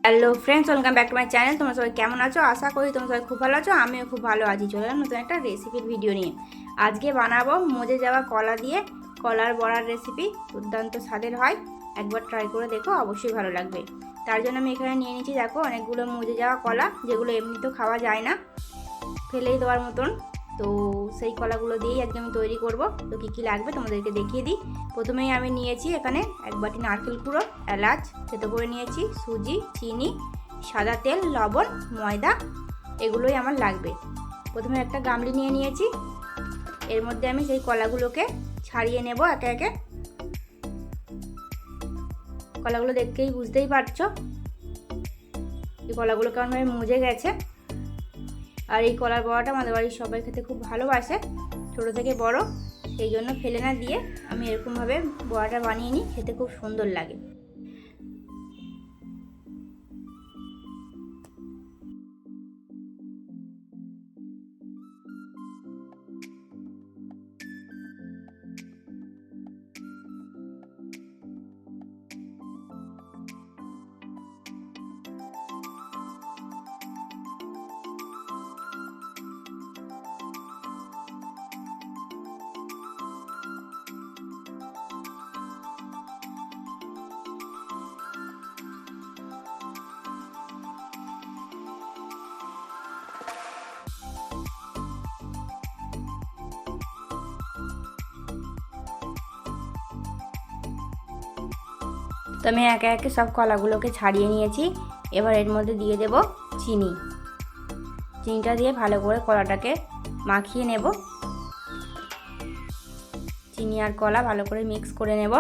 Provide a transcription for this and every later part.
Hello friends, welcome back to my channel. তোমরা সবাই কেমন আছো? আশা করি তোমরা সবাই খুব ভালো আছো। আমিও খুব ভালো আছি। চলে এলাম নতুন একটা রেসিপির ভিডিও নিয়ে। আজকে বানাবো মজে যাওয়া কলা দিয়ে কলার বড়ার রেসিপি। দুর্দান্ত স্বাদের হয়, একবার ট্রাই করে দেখো, অবশ্যই ভালো লাগবে। তার জন্য আমি এখানে নিয়ে নিচ্ছি, দেখো, অনেকগুলো মজে যাওয়া কলা, যেগুলো এমনিতেও খাওয়া যায় না, ফেলেই দেওয়ার মতন। তো সেই কলাগুলো দিয়েই আজকে আমি তৈরি করব। তো কী কী লাগবে তোমাদেরকে দেখিয়ে দিই। প্রথমেই আমি নিয়েছি এখানে এক বাটি নারকেল কুড়ো, এলাচ থেতো করে নিয়েছি, সুজি, চিনি, সাদা তেল, লবণ, ময়দা, এগুলোই আমার লাগবে। প্রথমে একটা গামলি নিয়ে নিয়েছি, এর মধ্যে আমি সেই কলাগুলোকে ছাড়িয়ে নেব একে একে। কলাগুলো দেখতেই বুঝতেই পারছো এই কলাগুলো কেমনভাবে মজে গেছে। আর এই কলার বড়াটা আমাদের বাড়ির সবাই খেতে খুব ভালোবাসে, ছোটো থেকে বড়, সেই জন্য ফেলে না দিয়ে আমি এরকমভাবে বড়াটা বানিয়ে নিই, খেতে খুব সুন্দর লাগে। তো আমি একে একে সব কলাগুলোকে ছাড়িয়ে নিয়েছি। এবার এর মধ্যে দিয়ে দেব চিনি। চিনিটা দিয়ে ভালো করে কলাটাকে মাখিয়ে নেব। চিনি আর কলা ভালো করে মিক্স করে নেব।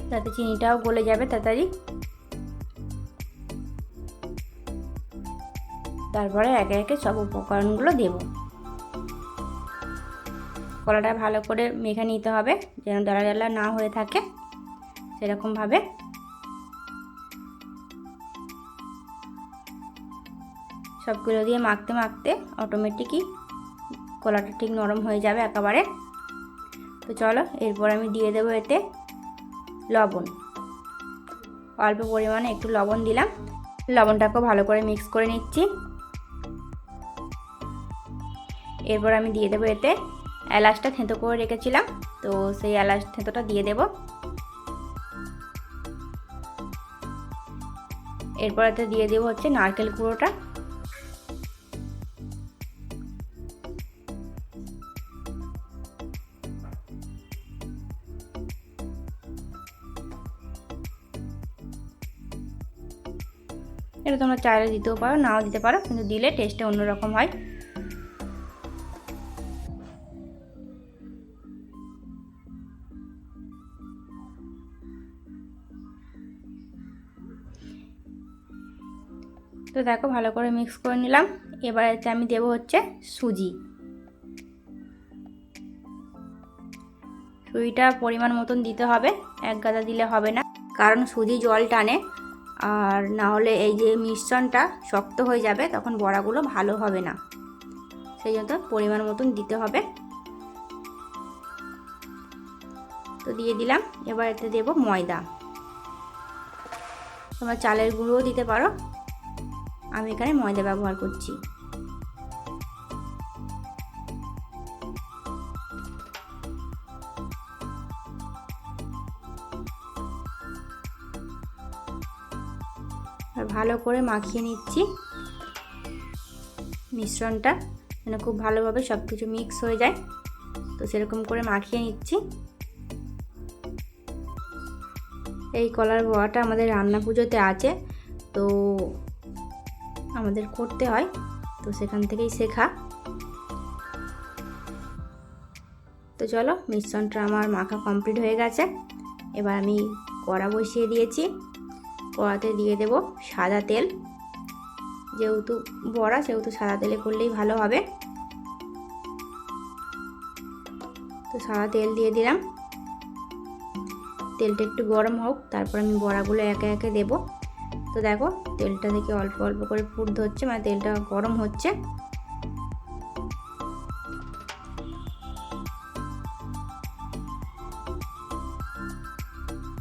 যাতে চিনিটাও গলে যাবে তাড়াতাড়ি। তারপরে একে একে সব উপকরণগুলো দেব। কলাটা ভালো করে মেখে নিতে হবে, যেন ডালা ডালা না হয়ে থাকে, সেরকমভাবে। সবগুলো দিয়ে মাখতে মাখতে অটোমেটিকই কলাটা ঠিক নরম হয়ে যাবে একেবারে। তো চলো, এরপর আমি দিয়ে দেবো এতে লবণ। অল্প পরিমাণে একটু লবণ দিলাম। লবণটাকেও ভালো করে মিক্স করে নিচ্ছি। এরপর আমি দিয়ে দেবো এতে এলাচটা থেঁতো করে রেখেছিলাম, তো সেই এলাচ থেঁতোটা দিয়ে দেব। এরপর এতে দিয়ে দেবো হচ্ছে নারকেল কুড়োটা। এটা তোমরা চাইলে দিতেও পারো, নাও দিতে পারো, কিন্তু দিলে টেস্টটা অন্যরকম হয়। তো দেখো, ভালো করে মিক্স করে নিলাম। এবার এতে আমি দেবো হচ্ছে সুজি। সুজিটা পরিমাণ মতন দিতে হবে, এক গাদা দিলে হবে না, কারণ সুজি জল টানে, আর না হলে এই যে মিশ্রণটা শক্ত হয়ে যাবে, তখন বড়াগুলো ভালো হবে না। সেই জন্য পরিমাণ মতন দিতে হবে। তো দিয়ে দিলাম। এবার এতে দেব ময়দা। তোমরা চালের গুঁড়োও দিতে পারো, আমি এখানে ময়দা ব্যবহার করছি। আর ভালো করে মাখিয়ে নিচ্ছি মিশ্রণটা, যেন খুব ভালোভাবে সব কিছু মিক্স হয়ে যায়। তো সেরকম করে মাখিয়ে নিচ্ছি। এই কলার বড়াটা আমাদের রান্না পুজোতে আছে, তো আমাদের করতে হয়, তো সেখান থেকেই শেখা। তো চলো, মিশ্রণটা আমার মাখা কমপ্লিট হয়ে গেছে। এবার আমি কড়া বসিয়ে দিয়েছি। কড়াতে দিয়ে দেব সাদা তেল। যেহেতু বড়া, সেহেতু সাদা তেলে করলেই ভালো হবে। তো সাদা তেল দিয়ে দিলাম। তেলটা একটু গরম হোক, তারপর আমি বড়াগুলো একে একে দেব। তো দেখো, তেলটা থেকে অল্প অল্প করে ফুট ধরছে, মানে তেলটা গরম হচ্ছে।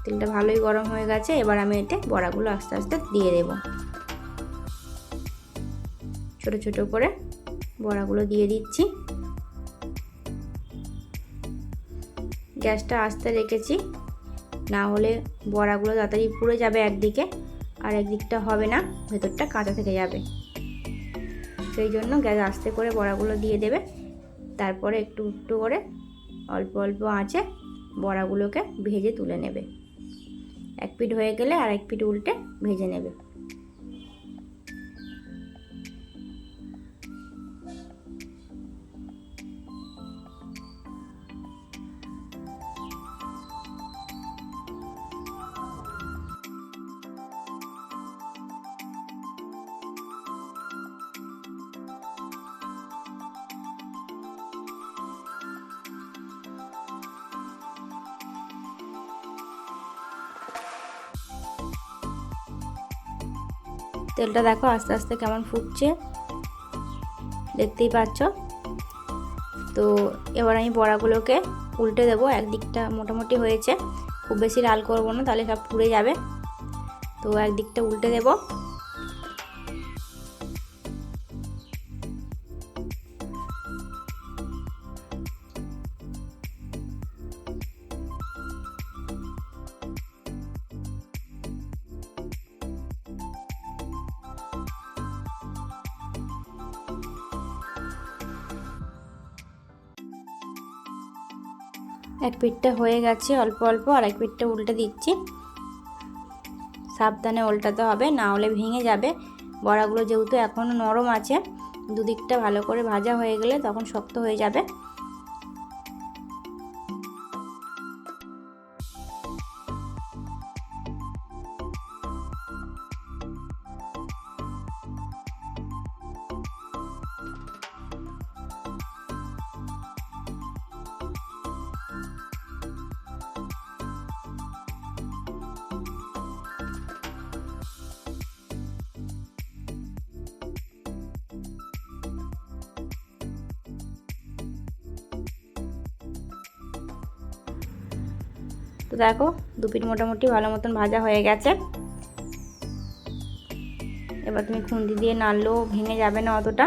তেলটা ভালোই গরম হয়ে গেছে। এবার আমি এতে বড়াগুলো আস্তে আস্তে দিয়ে দেব। ছোট ছোট করে বড়াগুলো দিয়ে দিচ্ছি। গ্যাসটা আস্তে রেখেছি, না হলে বড়াগুলো তাড়াতাড়ি পুড়ে যাবে একদিকে, আর একদিকটা হবে না, ভেতরটা কাঁচা থেকে যাবে। সেই জন্য গ্যাস আস্তে করে বড়াগুলো দিয়ে দেবে। তারপরে একটু একটু করে অল্প অল্প আঁচে বড়াগুলোকে ভেজে তুলে নেবে। এক পিঠ হয়ে গেলে আর এক পিঠ উল্টে ভেজে নেবে। তেলটা দেখো আস্তে আস্তে কেমন ফুটছে, দেখতেই পাচ্ছ। তো এবার আমি বড়াগুলোকে উল্টে দেবো। একদিকটা মোটামুটি হয়েছে, খুব বেশি লাল করবো না, তাহলে সব পুড়ে যাবে। তো একদিকটা উল্টে দেবো। এক পিঠটা হয়ে গেছে অল্প অল্প, আর এক পিঠটা উল্টে দিচ্ছি। সাবধানে উল্টাতে হবে, না হলে ভেঙে যাবে। বড়াগুলো যেহেতু এখনও নরম আছে, দুদিকটা ভালো করে ভাজা হয়ে গেলে তখন শক্ত হয়ে যাবে। তো দেখো দু পিঠ মোটামুটি ভালো মতন ভাজা হয়ে গেছে। এবার তুমি খুন্তি দিয়ে নাড়লেও ভেঙে যাবে না অতটা।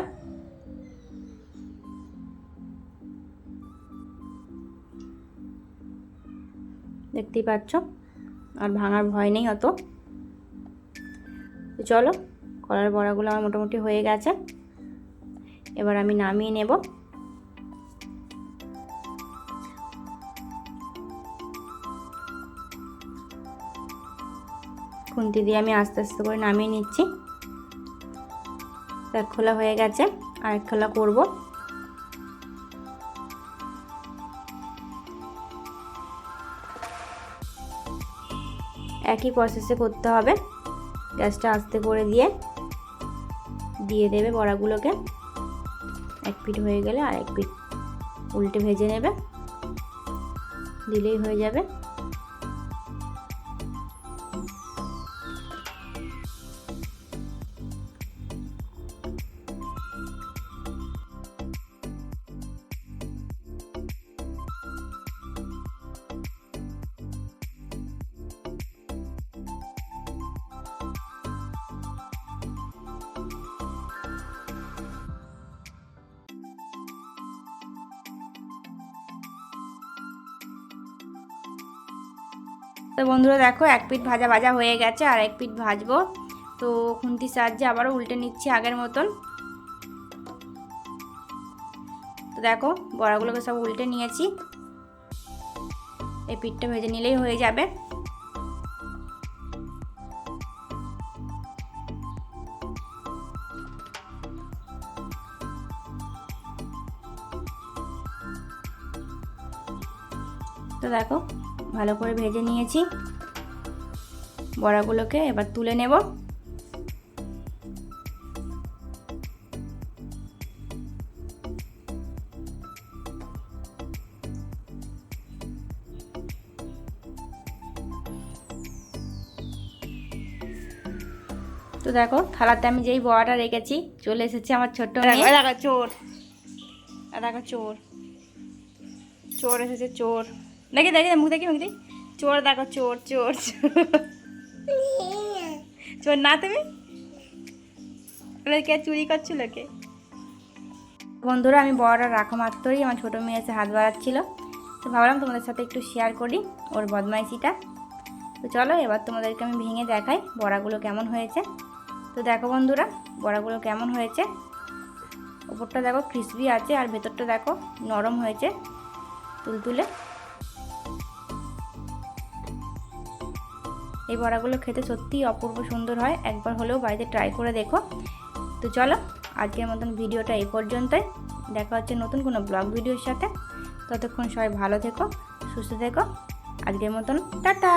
দেখতেই পাচ্ছ, আর ভাঙার ভয় নেই অত। তো চলো, কলার বড়াগুলো আমার মোটামুটি হয়ে গেছে। এবার আমি নামিয়ে নেব। খুন্তি দিয়ে আমি আস্তে আস্তে করে নামিয়ে নিচ্ছি। এক খোলা হয়ে গেছে, আর এক খোলা করব। একই প্রসেসে করতে হবে। গ্যাসটা আস্তে করে দিয়ে দেবে বড়াগুলোকে। এক পিঠ হয়ে গেলে আর এক পিঠ উল্টে ভেজে নেবে, দিলেই হয়ে যাবে। তো বন্ধুরা দেখো এক পিঠ ভাজা হয়ে গেছে, আর এক পিঠ ভাজবো। তো খুন্তির সাহায্যে আবারও উল্টে নিচ্ছি আগের মতন। তো দেখো বড়াগুলোকে সব উল্টে নিয়েছি। এই পিঠটা ভেজে নিলেই হয়ে যাবে। তো দেখো ভালো করে ভেজে নিয়েছি বড়াগুলোকে। এবার তুলে নেব। তো দেখো থালাতে আমি যেই বড়াটা রেখেছি চলে এসেছে আমার ছোট্ট মেয়ে। দেখো চোর, দেখো চোর, চোর এসেছে চোর। দেখি দেখি মুখ দেখি মুখ দেখি। চোর দেখো, চোর চোর চোর না তুমি? কে চুরি করছিল কে? বন্ধুরা, আমি বড়রা রাখা মাত্রই আমার ছোটো মেয়ে এসে হাত বাড়াচ্ছিল, তো ভাবলাম তোমাদের সাথে একটু শেয়ার করি ওর বদমাইশিটা। তো চলো এবার তোমাদেরকে আমি ভেঙে দেখাই বড়াগুলো কেমন হয়েছে। তো দেখো বন্ধুরা, বড়াগুলো কেমন হয়েছে। ওপরটা দেখো ক্রিসপি আছে আর ভেতরটা দেখো নরম হয়েছে তুলতুলে। এই বড়াগুলো খেতে সত্যিই অপূর্ব সুন্দর হয়, একবার হলেও বাড়িতে ট্রাই করে দেখো। তো চলো আজকের মতন ভিডিওটা এই পর্যন্তই, দেখা হচ্ছে নতুন কোনো ব্লগ ভিডিওর সাথে। ততক্ষণ সবাই ভালো থেকো, সুস্থ থেকো। আজকের মতন টাটা।